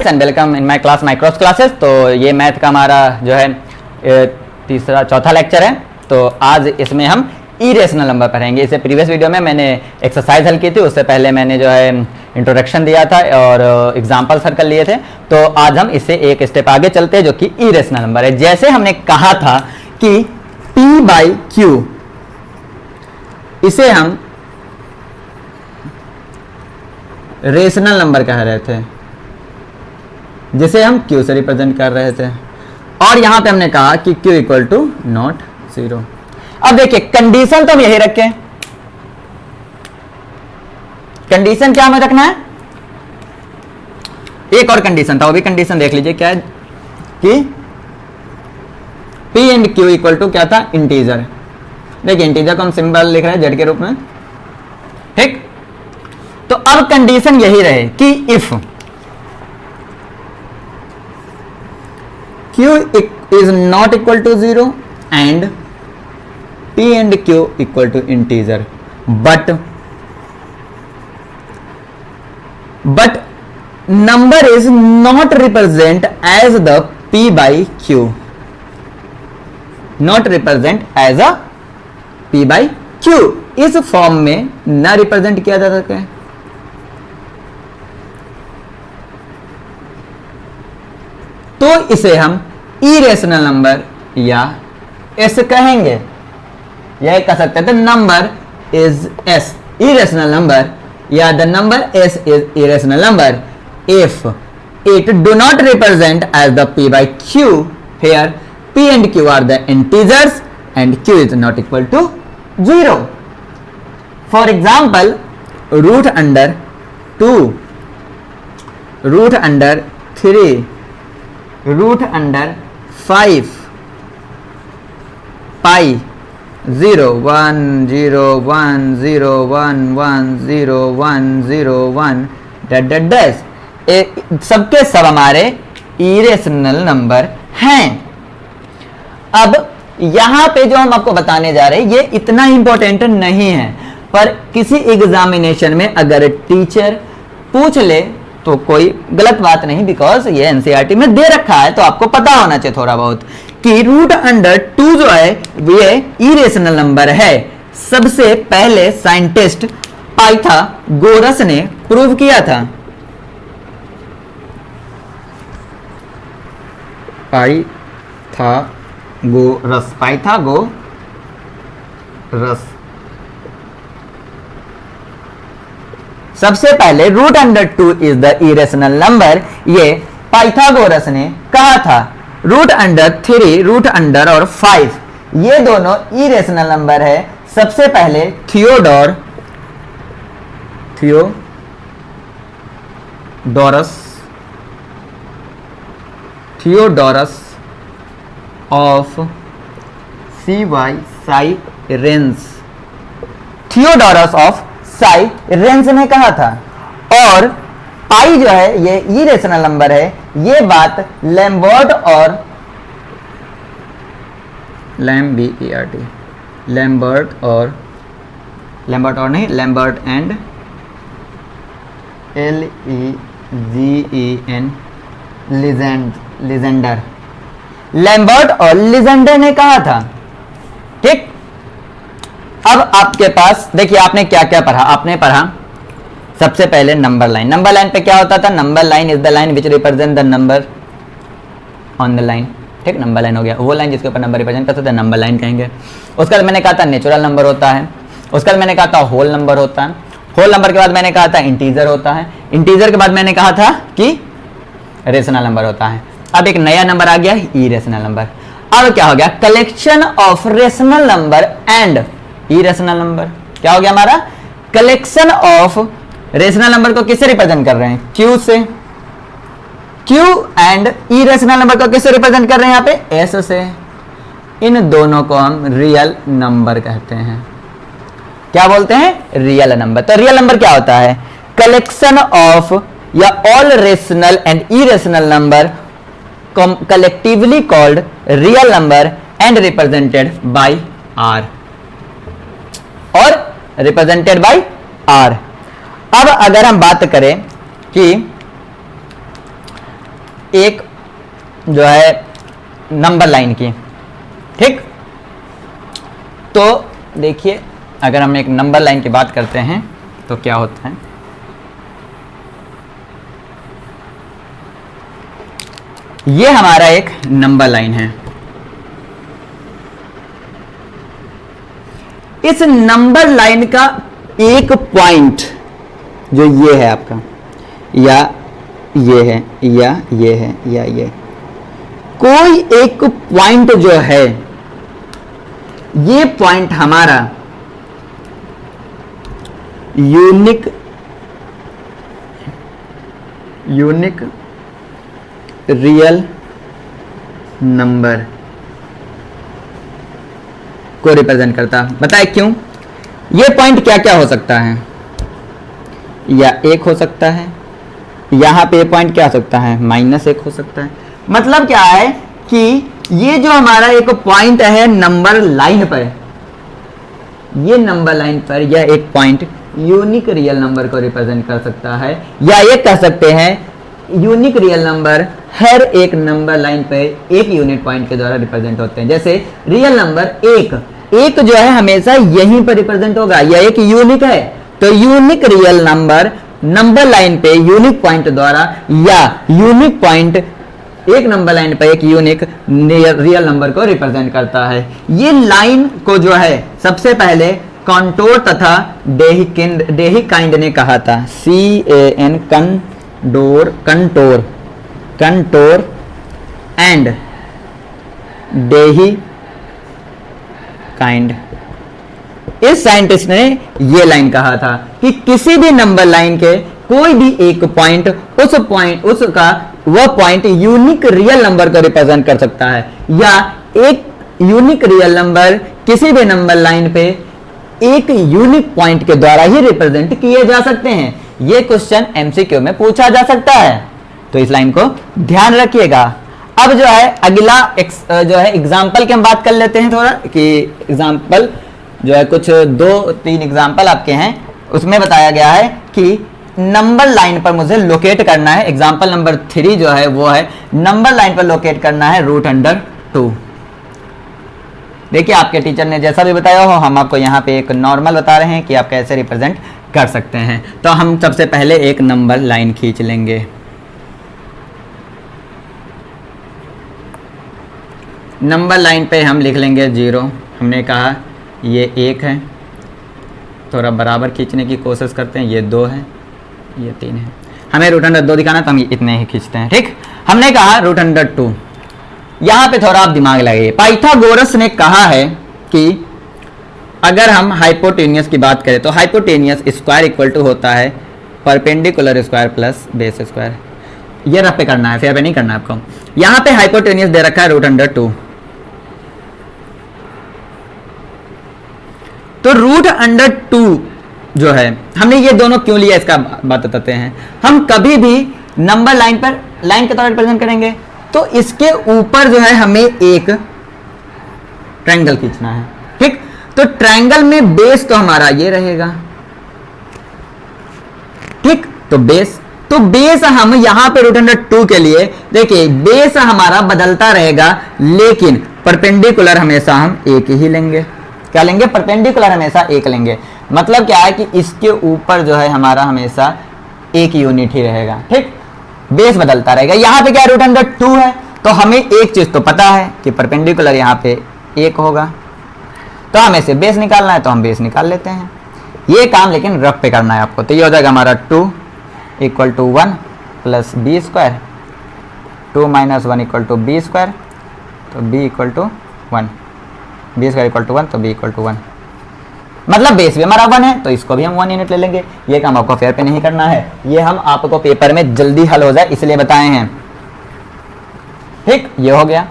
And welcome in my class micros classes. तो ये math का हमारा जो है चौथा लेक्चर है। तो आज इसमें हम इरेशनल नंबर पढ़ेंगे। इससे प्रीवियस वीडियो में मैंने एक्सरसाइज हल की थी, उससे पहले मैंने जो है इंट्रोडक्शन दिया था और एग्जाम्पल सर्कल लिए थे। तो आज हम इससे एक स्टेप आगे चलते हैं जो कि इरेशनल नंबर है। जैसे हमने कहा था कि P बाई क्यू, इसे हम रेशनल नंबर कह रहे थे, जिसे हम Q से रिप्रेजेंट कर रहे थे। और यहां पे हमने कहा कि Q equal to not zero. अब देखिए कंडीशन तो हम यही रखें। कंडीशन क्या हमें रखना है? एक और कंडीशन था, वो भी कंडीशन देख लीजिए क्या है कि P and Q equal to क्या था? इंटीजर। देखिए इंटीजर को हम सिंबल लिख रहे हैं जेड के रूप में, ठीक। तो अब कंडीशन यही रहे कि if Q is not equal to 0 and P and Q equal to integer, but number is not represent as the P by Q, not represent as a P by Q। इस form में ना represent किया जा सके। तो इसे हम irrational number या एस कहेंगे, यह कह सकते हैं। The number is S, irrational number, या the number S is irrational number if it do not represent as the P by Q। Here P and Q are the integers and Q is not equal to 0। For example, root under 2, root under 3, root under 5, pi 0 1 0 1 0 1 1 0 1 0 1 dash dash dash, सबके सब हमारे irrational number हैं। अब यहां पे जो हम आपको बताने जा रहे हैं ये इतना इंपॉर्टेंट नहीं है, पर किसी एग्जामिनेशन में अगर टीचर पूछ ले तो कोई गलत बात नहीं, बिकॉज ये एनसीईआरटी में दे रखा है, तो आपको पता होना चाहिए थोड़ा बहुत कि रूट अंडर 2 जो है ये इरेशनल नंबर है। सबसे पहले साइंटिस्ट पाइथागोरस ने प्रूव किया था। पाइथागोरस सबसे पहले root under 2 is the irrational number, ये पाइथागोरस ने कहा था। रूट अंडर 3, रूट अंडर और 5 ये दोनों इरेशनल नंबर है। सबसे पहले Theodorus of sirens, Theodorus of sirens ने कहा था। और पाई जो है ये इरेशनल नंबर है, ये बात लैम्बर्ट एंड लैम्बर्ट और लिजेंडर ने कहा था, ठीक। अब आपके पास देखिए आपने क्या क्या पढ़ा। आपने पढ़ा सबसे पहले नंबर लाइन। नंबर लाइन पे क्या होता था? Number line is the line which represent the number on the line, ठीक। नंबर लाइन हो गया वो लाइन जिसके ऊपर नंबर रिप्रेजेंट करते थे, नंबर लाइन कहेंगे। उसके बाद मैंने कहा था नेचुरल नंबर होता है। उसके बाद मैंने कहा था होल नंबर होता है। होल नंबर के बाद मैंने कहा था इंटीजर होता है। इंटीजर के बाद मैंने कहा था कि रेशनल नंबर होता है। अब एक नया नंबर आ गया इरेशनल नंबर। अब क्या हो गया? Collection of rational number and irrational number. क्या हो गया हमारा? कलेक्शन ऑफ रेशनल नंबर को किससे रिप्रेजेंट कर रहे हैं? Q से। Q एंड इरेशनल नंबर को किससे रिप्रेजेंट कर रहे हैं? यहाँ पे S से। इन दोनों को हम रियल नंबर कहते हैं। क्या बोलते हैं? Real number. तो रियल नंबर क्या होता है? कलेक्शन ऑफ या all rational and irrational number collectively called real number and represented by R, और represented by R। अब अगर हम बात करें कि एक जो है नंबर लाइन की। ठीक, तो देखिए अगर हम एक नंबर लाइन की बात करते हैं तो क्या होता है, ये हमारा एक नंबर लाइन है। इस नंबर लाइन का एक पॉइंट जो ये है आपका, या ये है, या ये है, या ये, कोई एक पॉइंट जो है, ये पॉइंट हमारा यूनिक रियल नंबर को रिप्रेजेंट करता। बताए क्यों? ये पॉइंट क्या क्या हो सकता है, या एक हो सकता है, यहां पे पॉइंट क्या हो सकता है, -1 हो सकता है। मतलब क्या है कि ये जो हमारा एक पॉइंट है नंबर लाइन पर, ये नंबर लाइन पर यह एक पॉइंट यूनिक रियल नंबर को रिप्रेजेंट कर सकता है, या ये कह सकते हैं यूनिक रियल नंबर हर एक नंबर लाइन पे एक यूनिट पॉइंट के द्वारा रिप्रेजेंट होते हैं। जैसे रियल नंबर एक जो है हमेशा यहीं पर रिप्रेजेंट होगा, यह एक यूनिक है, तो unique real number number line पे यूनिक पॉइंट द्वारा, या यूनिक पॉइंट एक नंबर लाइन पर एक यूनिक रियल नंबर को रिप्रेजेंट करता है। ये लाइन को जो है सबसे पहले कॉन्टोर तथा डेहिकाइंड ने कहा था, CAN कंटोर एंड डेहिकाइंड। इस साइंटिस्ट ने ये लाइन कहा था कि किसी भी नंबर लाइन के कोई भी एक पॉइंट उसका वह पॉइंट यूनिक रियल नंबर को रिप्रेजेंट कर सकता है, या एक यूनिक रियल नंबर किसी भी नंबर लाइन पे एक यूनिक पॉइंट के द्वारा ही रिप्रेजेंट किए जा सकते हैं। यह क्वेश्चन MCQ में पूछा जा सकता है, तो इस लाइन को ध्यान रखिएगा। अब जो है अगला जो है एग्जाम्पल की हम बात कर लेते हैं थोड़ा, कि एग्जाम्पल जो है कुछ 2-3 एग्जाम्पल आपके हैं, उसमें बताया गया है कि नंबर लाइन पर मुझे लोकेट करना है। एग्जाम्पल नंबर 3 जो है वो है नंबर लाइन पर लोकेट करना है √2। देखिए आपके टीचर ने जैसा भी बताया हो, हम आपको यहाँ पे एक नॉर्मल बता रहे हैं कि आप कैसे रिप्रेजेंट कर सकते हैं। तो हम सबसे पहले एक नंबर लाइन खींच लेंगे। नंबर लाइन पे हम लिख लेंगे 0। हमने कहा ये 1 है, थोड़ा बराबर खींचने की कोशिश करते हैं, ये 2 है, ये 3 है। हमें √2 दिखाना तो हम इतने ही खींचते हैं। ठीक, हमने कहा √2। यहां पे थोड़ा आप दिमाग लगाइए। पाइथागोरस ने कहा है कि अगर हम हाइपोटेनियस की बात करें तो हाइपोटेनियस स्क्वायर इक्वल टू होता है perpendicular square plus base square. ये रफ पे करना है, फेयर पे नहीं करना है आपको। यहां पे हाइपोटेनियस दे रखा है √2, तो √2 जो है, हमने ये दोनों क्यों लिया इसका बात बताते हैं। हम कभी भी नंबर लाइन पर लाइन के तौर पर रिप्रेजेंट करेंगे तो इसके ऊपर जो है हमें एक ट्रायंगल खींचना है। ठीक, तो ट्रायंगल में बेस तो हमारा ये रहेगा। ठीक, तो बेस हम यहां पे √2 के लिए देखिए बेस हमारा बदलता रहेगा, लेकिन परपेंडिकुलर हमेशा हम एक ही लेंगे। क्या लेंगे? परपेंडिकुलर हमेशा एक लेंगे। मतलब क्या है कि इसके ऊपर जो है हमारा हमेशा एक यूनिट ही रहेगा। ठीक, बेस बदलता रहेगा। यहां पे क्या √2 है, तो हमें एक चीज तो पता है कि परपेंडिकुलर यहां पे 1 होगा, तो हमें से बेस निकालना है तो हम बेस निकाल लेते हैं। ये काम लेकिन रफ पे करना है आपको। तो ये हो जाएगा हमारा 2 = 1 + b², 2 - 1 = b², तो b = 1, b² = 1, तो b = 1। मतलब बेस भी हमारा 1 है, तो इसको भी हम 1 यूनिट ले लेंगे। ये काम आपको फेयर पे नहीं करना है, ये हम आपको पेपर में जल्दी हल हो जाए इसलिए बताए हैं। ठीक, ये हो गया।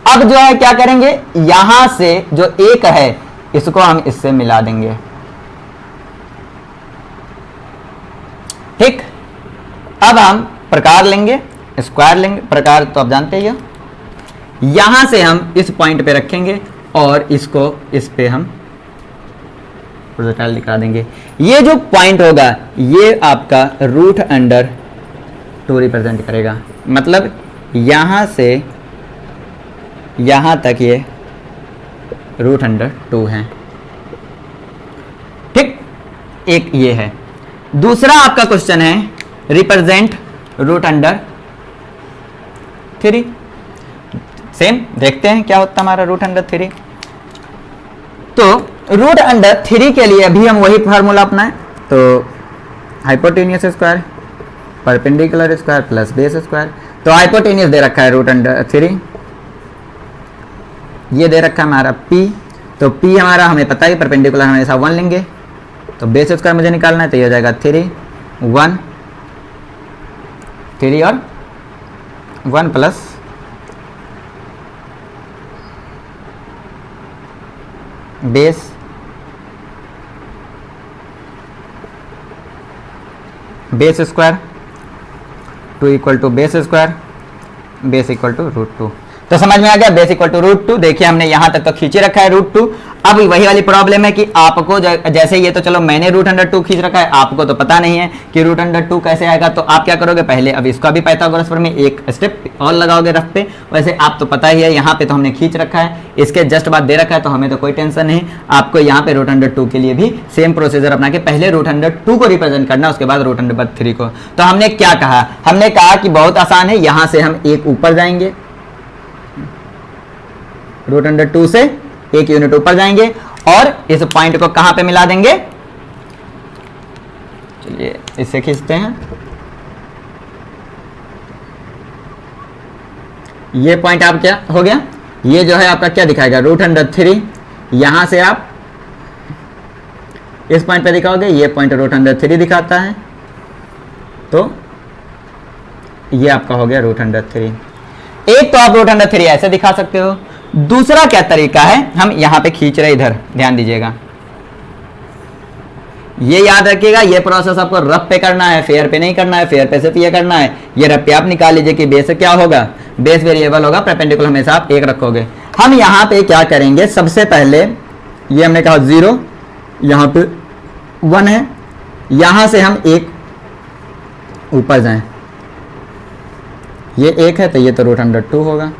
अब जो है क्या करेंगे, यहां से जो 1 है इसको हम इससे मिला देंगे। ठीक, अब हम प्रकार लेंगे, स्क्वायर लेंगे। प्रकार तो आप जानते ही हो। यहां से हम इस पॉइंट पे रखेंगे और इसको इस पे हम प्रोजेक्टाइल दिखा देंगे। ये जो पॉइंट होगा ये आपका √2 रिप्रेजेंट करेगा। मतलब यहाँ से यहाँ तक ये √2 है। ठीक, एक ये है। दूसरा आपका क्वेश्चन है रिप्रेजेंट √3। सेम देखते हैं क्या होता है हमारा √3। तो √3 के लिए भी हम वही फार्मूला अपनाएं, तो hypotenuse square perpendicular square plus base square. तो हाइपोटेन्यूस दे रखा है √3, ये दे रखा है हमारा p, तो p हमारा हमें पता है, परपेंडिकुलर हमेशा 1 लेंगे, तो बेस स्क्वायर मुझे निकालना है, तो ये हो जाएगा 3 1 3 और 1 plus base square 2 equal to base square, base equal to √2। तो समझ में आ गया, बेस इक्वल टू √2। देखिए हमने यहां तक तो खींचे रखा है √2। अब वही वाली प्रॉब्लम है कि आपको जैसे ये तो चलो मैंने √2 खींच रखा है, आपको तो पता नहीं है कि √2 कैसे आएगा। तो आप क्या करोगे, पहले अब इसका भी पाइथागोरस पर में एक स्टेप और लगाओगे रफ पे। वैसे आप तो पता ही है, यहाँ पे तो हमने खींच रखा है, इसके जस्ट बाद दे रखा है, तो हमें तो कोई टेंशन नहीं। आपको यहाँ पे √2 के लिए भी सेम प्रोसीजर अपना के पहले √2 को रिप्रेजेंट करना, उसके बाद √3 को। तो हमने क्या कहा, हमने कहा कि बहुत आसान है, यहाँ से हम एक ऊपर जाएंगे, √2 से एक यूनिट ऊपर जाएंगे और इस पॉइंट को कहां पे मिला देंगे, चलिए इसे खींचते हैं। ये पॉइंट आप क्या हो गया, ये जो है आपका क्या दिखाएगा √3। यहां से आप इस पॉइंट पे दिखाओगे, ये पॉइंट √3 दिखाता है, तो ये आपका हो गया √3। एक तो आप √3 ऐसे दिखा सकते हो। दूसरा क्या तरीका है, हम यहां पे खींच रहे, इधर ध्यान दीजिएगा, ये याद रखिएगा, ये प्रोसेस आपको रफ पे करना है, फेयर पे नहीं करना है। फेयर पे सिर्फ ये करना है, ये रफ पे आप निकाल लीजिए कि बेस क्या होगा, बेस वेरिएबल होगा, परपेंडिकुलर हमेशा आप 1 रखोगे। हम यहां पे क्या करेंगे, सबसे पहले ये हमने कहा 0, यहां पे 1 है, यहां से हम 1 ऊपर जाएं, ये 1 है, तो ये तो √2 होगा।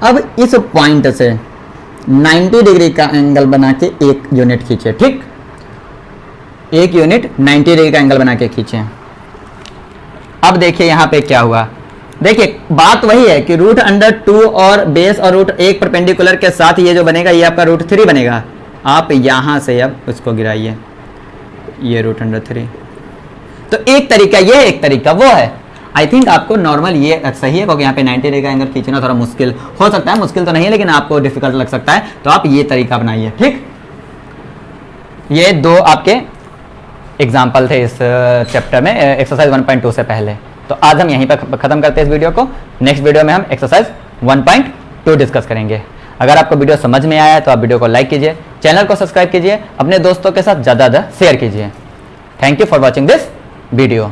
अब इस पॉइंट से 90 डिग्री का एंगल बना के एक यूनिट खींचे। ठीक, एक यूनिट 90 डिग्री का एंगल बना के खींचे। अब देखिए यहां पे क्या हुआ, देखिए बात वही है कि √2 और बेस और √1 परपेंडिकुलर के साथ ये जो बनेगा, ये आपका √3 बनेगा। आप यहां से अब उसको गिराइए, ये √3। तो एक तरीका ये, एक तरीका वो है। आई थिंक आपको नॉर्मल ये सही है, क्योंकि यहाँ पे 90 डिग्री का एंगल खींचना थोड़ा मुश्किल हो सकता है, मुश्किल तो नहीं है लेकिन आपको डिफिकल्ट लग सकता है, तो आप ये तरीका बनाइए। ठीक, ये 2 आपके एग्जाम्पल थे इस चैप्टर में, एक्सरसाइज 1.2 से पहले। तो आज हम यहीं पर खत्म करते हैं इस वीडियो को। नेक्स्ट वीडियो में हम एक्सरसाइज 1.2 डिस्कस करेंगे। अगर आपको वीडियो समझ में आया है तो आप वीडियो को लाइक कीजिए, चैनल को सब्सक्राइब कीजिए, अपने दोस्तों के साथ ज़्यादा शेयर कीजिए। Thank you for watching this video.